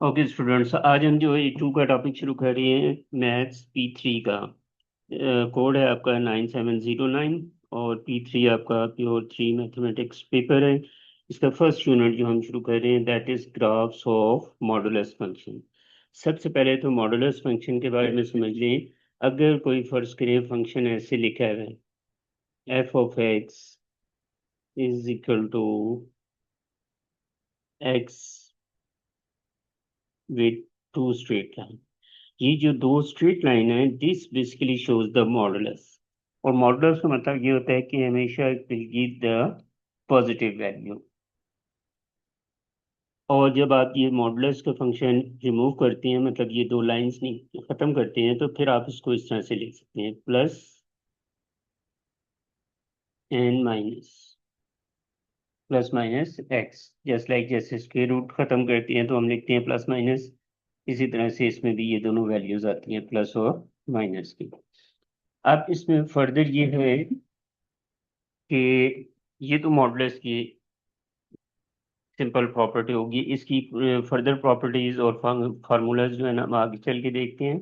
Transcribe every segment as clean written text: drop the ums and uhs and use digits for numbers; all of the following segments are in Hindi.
ओके स्टूडेंट्स, आज हम जो ए टू का टॉपिक शुरू कर रहे हैं, मैथ्स पी 3 का। आज हम जो ए टू का टॉपिक शुरू कर रहे हैं P3 का। कोड है आपका 9709 और P3 आपका प्योर थ्री मैथमेटिक्स पेपर है। इसका फर्स्ट यूनिट जो हम शुरू कर रहे हैं that is graphs of modulus function. सबसे पहले तो मॉडुलस फंक्शन के बारे में समझ लें। अगर कोई फर्ज करें फंक्शन ऐसे लिखा है, f of x is equal to x with two straight line. ये जो दो स्ट्रेट लाइन है this basically shows the modulus. और मॉडुलस का मतलब ये होता है कि हमेशा it will give the positive value. और जब आप ये मॉडुलस का फंक्शन रिमूव करते हैं, मतलब ये दो लाइंस नहीं खत्म करते हैं, तो फिर आप इसको इस तरह से लिख सकते हैं plus n minus plus minus x. Just like जैसे स्क्वायर रूट खत्म करते हैं तो हम लिखते हैं प्लस माइनस, इसी तरह से इसमें भी ये दोनों वैल्यूज आती हैं प्लस और माइनस की। अब इसमें फर्दर ये है कि ये तो मॉडुलस की सिंपल प्रॉपर्टी होगी। इसकी फर्दर प्रॉपर्टीज और फार्मूलाज जो है ना हम आगे चल के देखते हैं।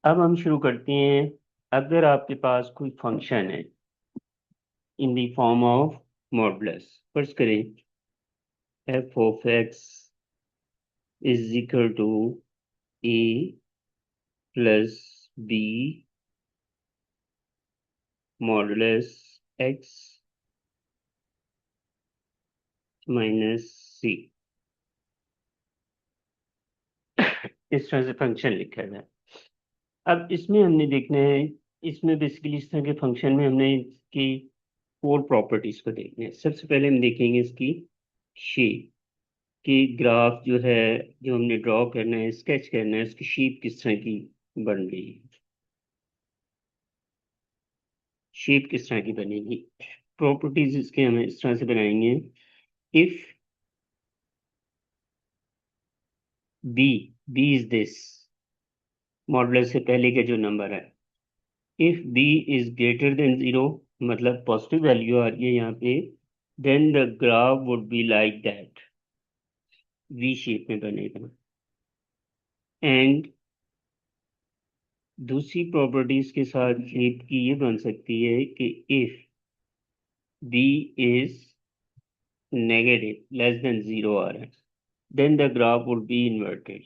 अब हम शुरू करते हैं। अगर आपके पास कोई फंक्शन है in the form of modulus, first करें F of x is equal to a plus b modulus x minus c. इस तरह से फंक्शन लिखा है। अब इसमें हमने देखना है, इसमें बेसिकली इस तरह के फंक्शन में हमने इसकी फोर प्रॉपर्टीज को देखना है। सबसे पहले हम देखेंगे इसकी शेप की। ग्राफ जो है, जो हमने ड्रॉ करना है स्केच करना है, उसकी शेप किस तरह की बन रही है, शेप किस तरह की बनेगी। प्रॉपर्टीज इसके हमें इस तरह से बनाएंगे। If b b is this modulus से पहले का जो नंबर है, if b is greater than zero, मतलब पॉजिटिव वैल्यू आ रही है यहाँ पे, then the graph would be like that, V shape में बनेगा। एंड दूसरी प्रॉपर्टीज के साथ शेप की ये बन सकती है कि if b is negative less than zero आ रहा है, then the graph would be inverted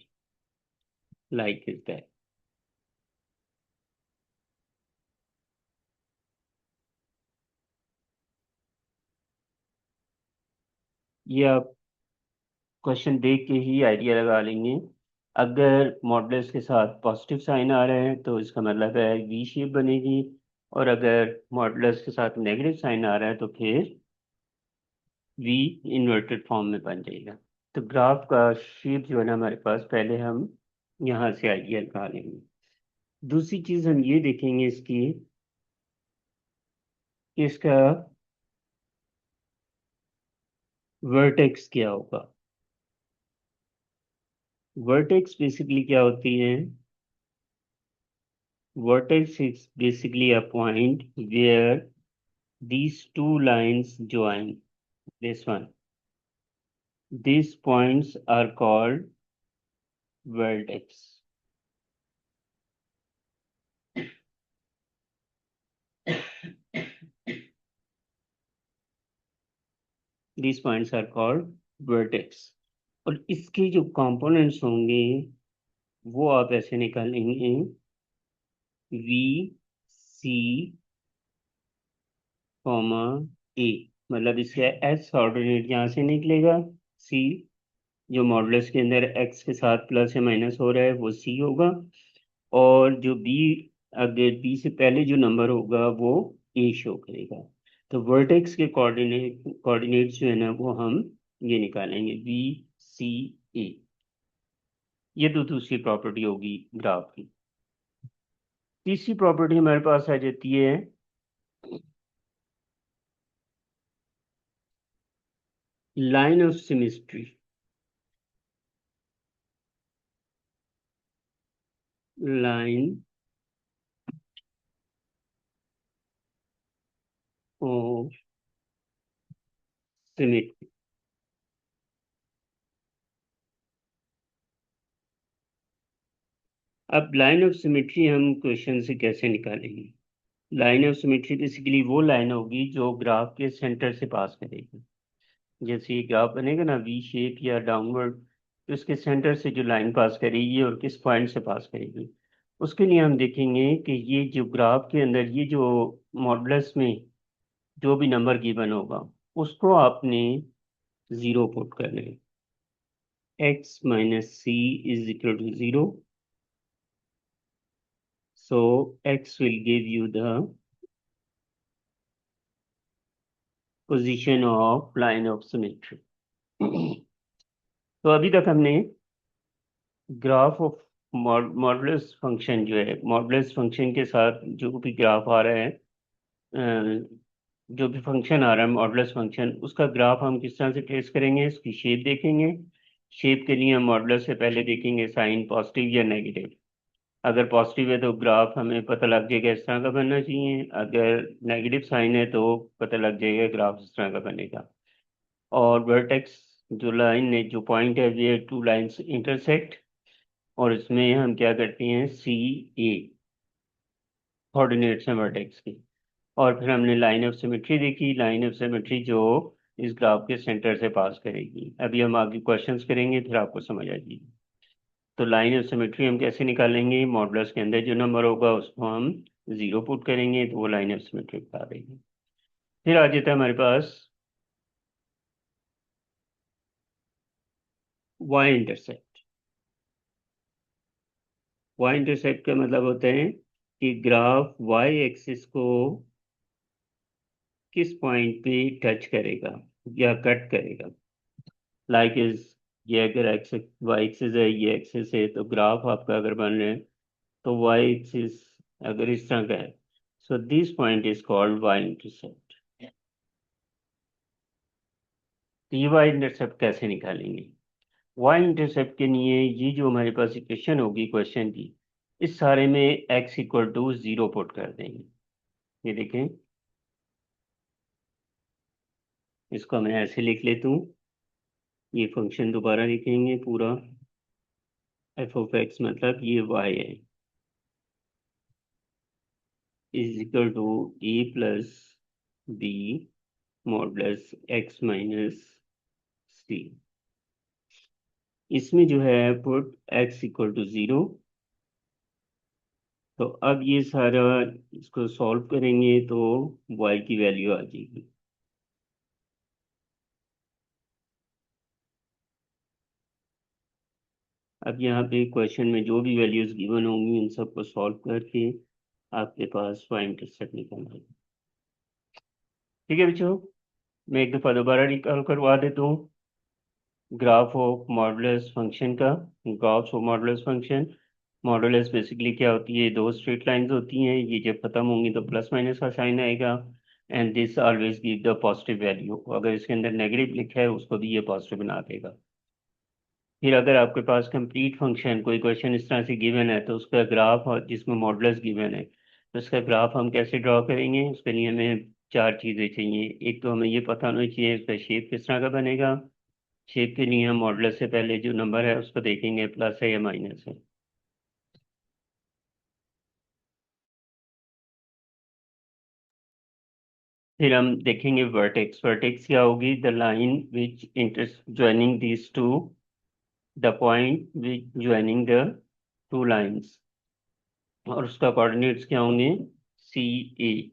like is that. ये आप क्वेश्चन देख के ही आइडिया लगा लेंगे। अगर मॉडुलस के साथ पॉजिटिव साइन आ रहे हैं तो इसका मतलब है वी शेप बनेगी, और अगर मॉडुलस के साथ नेगेटिव साइन आ रहा है तो फिर वी इन्वर्टेड फॉर्म में बन जाएगा। तो ग्राफ का शेप जो है ना हमारे पास, पहले हम यहाँ से आइडिया लगा लेंगे। दूसरी चीज हम ये देखेंगे इसकी कि इसका वर्टेक्स क्या होगा। वर्टेक्स बेसिकली क्या होती है? Vertex is basically a point where these two lines join this one. These points are called vertex. These points are called vertex. और इसके जो कंपोनेंट्स होंगे वो आप ऐसे निकालेंगे, वी सी कॉमा ए। मतलब इसका एस ऑर्डिनेट यहाँ से निकलेगा, सी जो मॉडुलस के अंदर एक्स के साथ प्लस या माइनस हो रहा है वो सी होगा, और जो बी, अगर बी से पहले जो नंबर होगा वो ए शो करेगा। तो वर्टेक्स के कोऑर्डिनेट्स जो है ना वो हम ये निकालेंगे बी सी ए। ये तो दूसरी प्रॉपर्टी होगी ग्राफ की। तीसरी प्रॉपर्टी हमारे पास आ जाती है line of symmetry. Line of symmetry. अब लाइन ऑफ सिमेट्री हम क्वेश्चन से कैसे निकालेंगे? लाइन ऑफ सिमेट्री बेसिकली वो लाइन होगी जो ग्राफ के सेंटर से पास करेगी। जैसे ये ग्राफ बनेगा ना वी शेप या डाउनवर्ड, तो इसके सेंटर से जो लाइन पास करेगी और किस पॉइंट से पास करेगी, उसके लिए हम देखेंगे कि ये जो ग्राफ के अंदर ये जो मॉडुलस में जो भी नंबर गिवन होगा उसको आपने जीरो पुट करना है। x minus c is equal to 0. So x will give you the position of line of symmetry. तो अभी तक हमने ग्राफ ऑफ मॉडुलस फंक्शन जो है, मॉडुलस फंक्शन के साथ जो भी ग्राफ आ रहा है, जो भी फंक्शन आ रहा है मॉडुलस फंक्शन, उसका ग्राफ हम किस तरह से ट्रेस करेंगे, इसकी शेप देखेंगे। शेप के लिए हम मॉडुलस से पहले देखेंगे साइन पॉजिटिव या नेगेटिव। अगर पॉजिटिव है तो ग्राफ हमें पता लग जाएगा इस तरह का बनना चाहिए, अगर नेगेटिव साइन है तो पता लग जाएगा ग्राफ इस तरह का बनेगा। और वर्टेक्स जो लाइन है, जो पॉइंट है, वे टू लाइंस इंटरसेक्ट, और इसमें हम क्या करते हैं, सी ए कोऑर्डिनेट्स हैं वर्टेक्स की। और फिर हमने लाइन ऑफ सिमेट्री देखी, लाइन ऑफ सिमेट्री जो इस ग्राफ के सेंटर से पास करेगी। अभी हम आगे क्वेश्चंस करेंगे, फिर आपको समझ आ जाएगी। तो लाइन ऑफ सिमेट्री हम कैसे निकालेंगे? मॉडुलस के अंदर जो नंबर होगा उसको हम जीरो पुट करेंगे तो वो लाइन ऑफ सिमेट्री बता देगी। फिर आ जाता है हमारे पास वाई इंटरसेप्ट। वाई इंटरसेप्ट का मतलब होता है कि ग्राफ वाई एक्सिस को किस पॉइंट पे टच करेगा या कट करेगा। लाइक इज, ये अगर एक्सिस वाई एक्सिस है, ये एक्सिस है, तो ग्राफ आपका अगर बन रहा है तो वाई एक्सिस अगर इस तरह का है, so this point is called y intercept. तो ये वाई इंटरसेप्ट कैसे निकालेंगे? वाई इंटरसेप्ट के लिए ये जो हमारे पास इक्वेशन होगी क्वेश्चन की, इस सारे में x equal to zero put कर देंगे। ये देखें, इसको मैं ऐसे लिख लेता हूँ। ये फंक्शन दोबारा लिखेंगे पूरा, एफ ऑफ एक्स मतलब ये y है, is equal to a plus b modulus x minus c. इसमें जो है put x equal to zero. तो अब ये सारा इसको सॉल्व करेंगे तो y की वैल्यू आ जाएगी। अब यहाँ पे क्वेश्चन में जो भी वैल्यूज गिवन होंगी उन सबको सॉल्व करके आपके पास y इंटरसेप्ट निकलना है। ठीक है बच्चों, मैं एक दफ़ा दोबारा रिकॉल करवा देता हूँ ग्राफ ऑफ मॉडुलस फंक्शन का। Graph of modulus function, modulus basically क्या होती है, दो स्ट्रेट लाइंस होती हैं, ये जब खत्म होंगी तो प्लस माइनस का साइन आएगा। And this always give the positive value, अगर इसके अंदर नेगेटिव लिखा है उसको भी ये पॉजिटिव बना देगा। फिर अगर आपके पास कंप्लीट फंक्शन कोई क्वेश्चन इस तरह से गिवन है तो उसका ग्राफ, और जिसमें मॉडुलस गिवन है, तो उसका ग्राफ हम कैसे ड्रॉ करेंगे? उसके लिए हमें चार चीज़ें चाहिए। एक तो हमें ये पता होना चाहिए उसका शेप किस तरह का बनेगा। शेप के लिए हम मॉडुलस से पहले जो नंबर है उसको देखेंगे प्लस है या माइनस है। फिर हम देखेंगे वर्टेक्स। वर्टेक्स क्या होगी? The line which inter joining these two, the point which joining the two lines, और उसका कोऑर्डिनेट्स क्या होंगे? सी ए।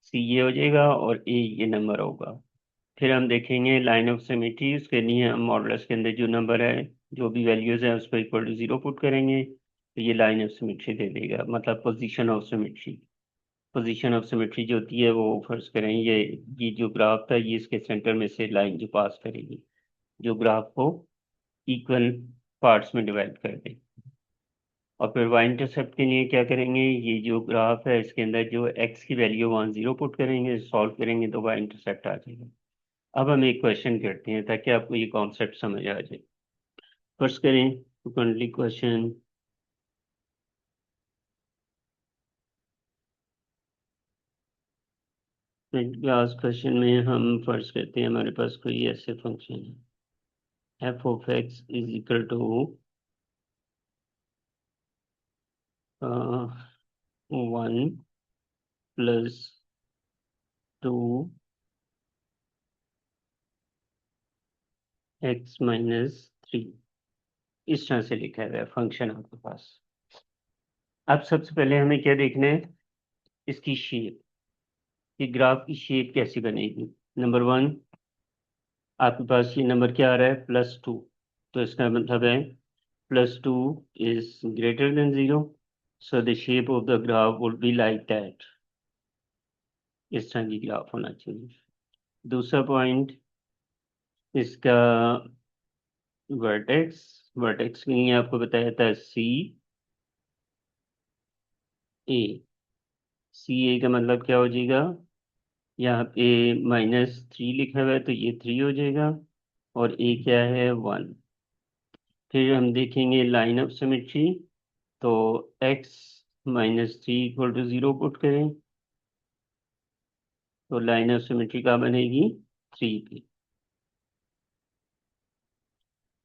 सी ये हो जाएगा और ए ये नंबर होगा। फिर हम देखेंगे लाइन ऑफ सिमेट्री। उसके लिए हम मॉडुलस के अंदर जो नंबर है, जो भी वैल्यूज है उसको इक्वल टू जीरो पुट करेंगे तो ये लाइन ऑफ सिमेट्री दे देगा, मतलब position of symmetry. Position of symmetry जो होती है वो फर्ज करें ये जो ग्राफ था ये इसके सेंटर में से लाइन जो पास करेगी, जो ग्राफ को इक्वल पार्ट्स में डिवाइड कर दे। और फिर वाई इंटरसेप्ट के लिए क्या करेंगे, ये जो ग्राफ है इसके अंदर जो एक्स की वैल्यू वहाँ जीरो पुट करेंगे, सॉल्व करेंगे तो वाई इंटरसेप्ट आ जाएगा। अब हम एक क्वेश्चन करते हैं ताकि आपको ये कॉन्सेप्ट समझ आ जाए। फर्स्ट करें फ्रिक्वेंटली क्वेश्चन। क्लास क्वेश्चन में हम फर्स्ट करते हैं, हमारे पास कोई ऐसे फंक्शन है f of x is equal to 1 plus 2 x minus 3, इस तरह से लिखा हुआ है फंक्शन आपके पास। अब सबसे पहले हमें क्या देखना है, इसकी शेप, कि ग्राफ की शेप कैसी बनेगी। नंबर वन, आपके पास ये नंबर क्या आ रहा है, +2, तो इसका मतलब है +2 is greater then 0, so the shape of the graph would be like that, इस तरह की ग्राफ होना चाहिए। दूसरा पॉइंट, इसका वर्टेक्स, वर्टेक्स के लिए आपको बताया था CA। CA का मतलब क्या हो जाएगा, यहाँ पे -3 लिखा हुआ है तो ये 3 हो जाएगा, और ए क्या है, 1। फिर हम देखेंगे लाइन ऑफ सिमेट्री, तो x-3 = 0 पुट करें, तो लाइन ऑफ सिमेट्री क्या बनेगी, 3 की।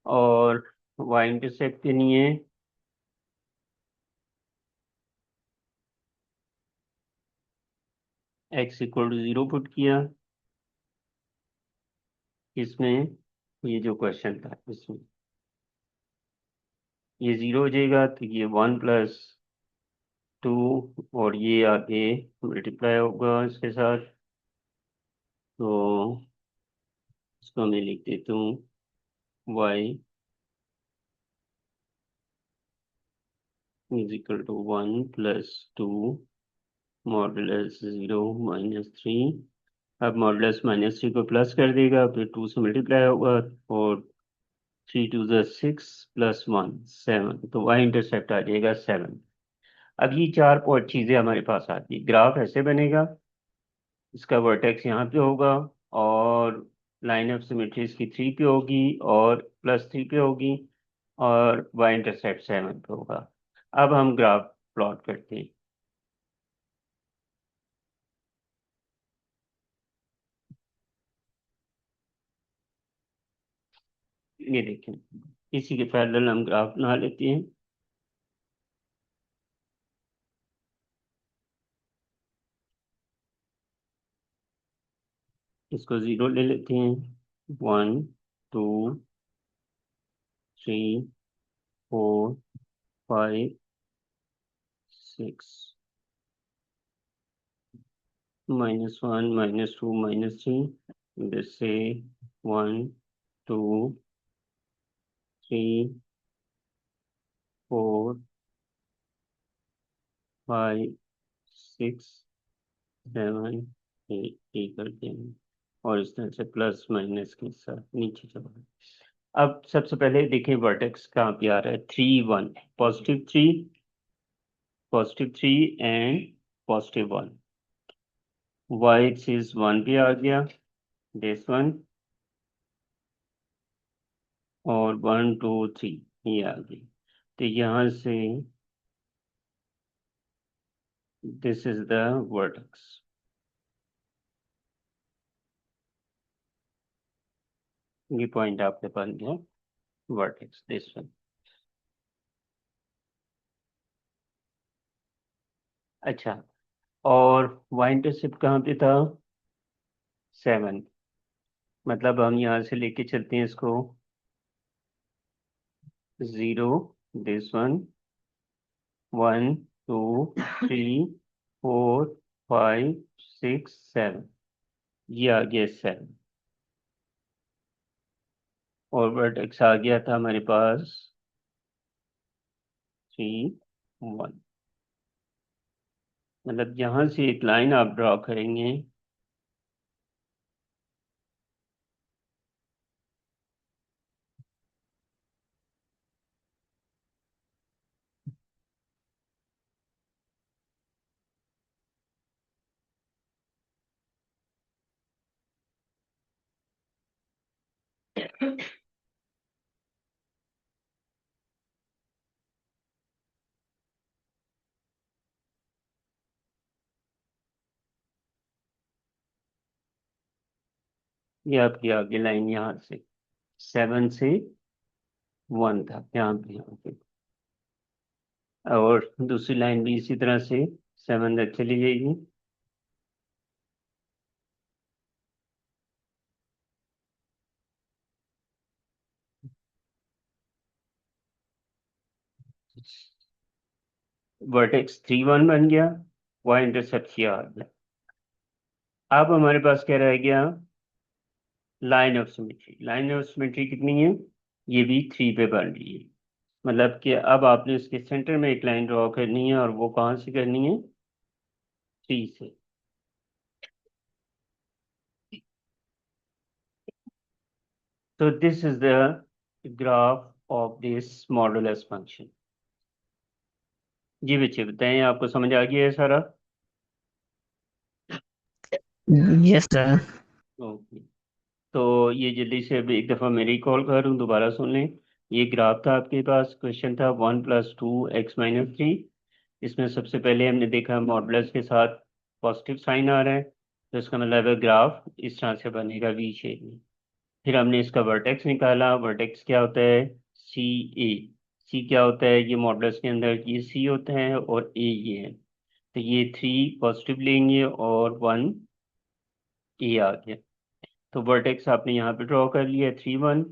और y इंटरसेप्ट के लिए x = 0 पुट किया, इसमें ये जो क्वेश्चन था इसमें ये 0 हो जाएगा, तो ये 1 + 2, और ये आगे मल्टीप्लाई होगा इसके साथ, तो इसको मैं लिख देता हूँ y = 1 + 2 मॉडुलस 0 - 3। अब मॉडुलस -3 को प्लस कर देगा, फिर 2 से मल्टीप्लाई होगा, और 3 × 2 = 6 + 1 7, तो वाई इंटरसेप्ट आ जाएगा 7। अब ये चार चीजें हमारे पास आती है, ग्राफ ऐसे बनेगा, इसका वर्टेक्स यहाँ पे होगा, और लाइन ऑफ सिमेट्री इसकी 3 पे होगी और +3 पे होगी, और वाई इंटरसेप्ट 7 पे होगा। अब हम ग्राफ प्लॉट करते हैं। ये देखें, इसी के पैरेलल हम ग्राफ बना लेते हैं। इसको 0 ले लेते हैं, 1 2 3 4 5 6, -1 -2 -3, this say 1 2 3 4 5 6 7 8 करते हैं, और इस तरह से प्लस माइनस के साथ नीचे चलो। अब सबसे पहले देखिए वर्टेक्स कहाँ पे आ रहा है, 3 1, +3, +3 एंड +1। वाई एक्सिस 1 पे आ गया, दिस वन, और 1 2 3 ये आ गई। तो यहाँ से दिस इज द वर्टेक्स, ये पॉइंट आपके पास गया, वर्टेक्स दिस वन। अच्छा, और वाई इंटरसेप्ट कहाँ पे था, 7, मतलब हम यहाँ से लेके चलते हैं इसको, 0 दिस वन, 1 2 3 4 5 6 7, ये आ गया 7, और वर्टेक्स आ गया था हमारे पास 3 1। मतलब यहाँ से एक लाइन आप ड्रॉ करेंगे, ये आपकी आगे लाइन यहाँ से 7 से 1 था, यहाँ पे और दूसरी लाइन भी इसी तरह से 7 तक चली जाएगी। वर्टेक्स 3 1 बन गया, वाई इंटरसेप्ट किया आ गया। अब हमारे पास क्या रह गया? Line of symmetry. Line of symmetry कितनी है? ये भी 3 पे बन रही है। मतलब कि अब आपने इसके सेंटर में एक लाइन ड्रॉ करनी है, और वो कहाँ से करनी है? 3 से। तो this is the graph of this modulus function. जी बच्चे बताएं, आपको समझ आ गया है सारा? Yes sir. ओके। तो ये जल्दी से अब एक दफ़ा मैं रिकॉल करूँ, दोबारा सुन लें। ये ग्राफ था आपके पास, क्वेश्चन था 1 + 2 x - 3। इसमें सबसे पहले हमने देखा मॉडुलस के साथ पॉजिटिव साइन आ रहा है, तो इसका मतलब है ग्राफ इस तरह से बनेगा, वी शेप में। फिर हमने इसका वर्टेक्स निकाला। वर्टेक्स क्या होता है? सी ए। सी क्या होता है? ये मॉडुलस के अंदर ये सी होता है, और ए ये है। तो ये 3 पॉजिटिव लेंगे और 1 ए आ गया। तो वर्टेक्स आपने यहाँ पे ड्रॉ कर लिया 3 1।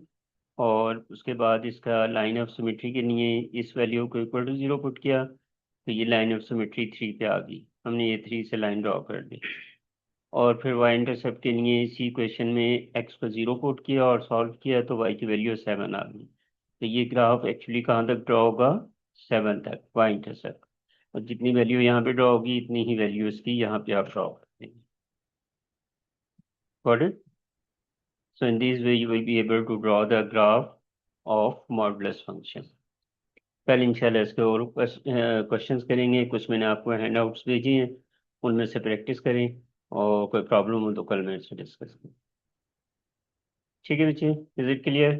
और उसके बाद इसका लाइन ऑफ सिमेट्री के लिए इस वैल्यू को इक्वल टू 0 पुट किया, तो ये लाइन ऑफ सिमेट्री 3 पे आ गई। हमने ये 3 से लाइन ड्रॉ कर दी। और फिर वाई इंटरसेप्ट के लिए इसी क्वेश्चन में एक्स को 0 पुट किया और सॉल्व किया, तो वाई की वैल्यू 7 आ गई। तो ये ग्राफ एक्चुअली कहाँ तक ड्रॉ होगा? 7 तक, वाई इंटरसेप्ट। और जितनी वैल्यू यहाँ पे ड्रॉ होगी, इतनी ही वैल्यू इसकी यहाँ पे आप ड्रॉ कर देंगे। Got it? So in this way you will be able to draw the graph of modulus function. कल इंशाल्लाह इसके और क्वेश्चंस करेंगे। कुछ मैंने आपको हैंड आउट्स भेजे हैं, उनमें से प्रैक्टिस करें, और कोई प्रॉब्लम हो तो कल मेरे से डिस्कस करें। ठीक है बच्चे, इज इट क्लियर?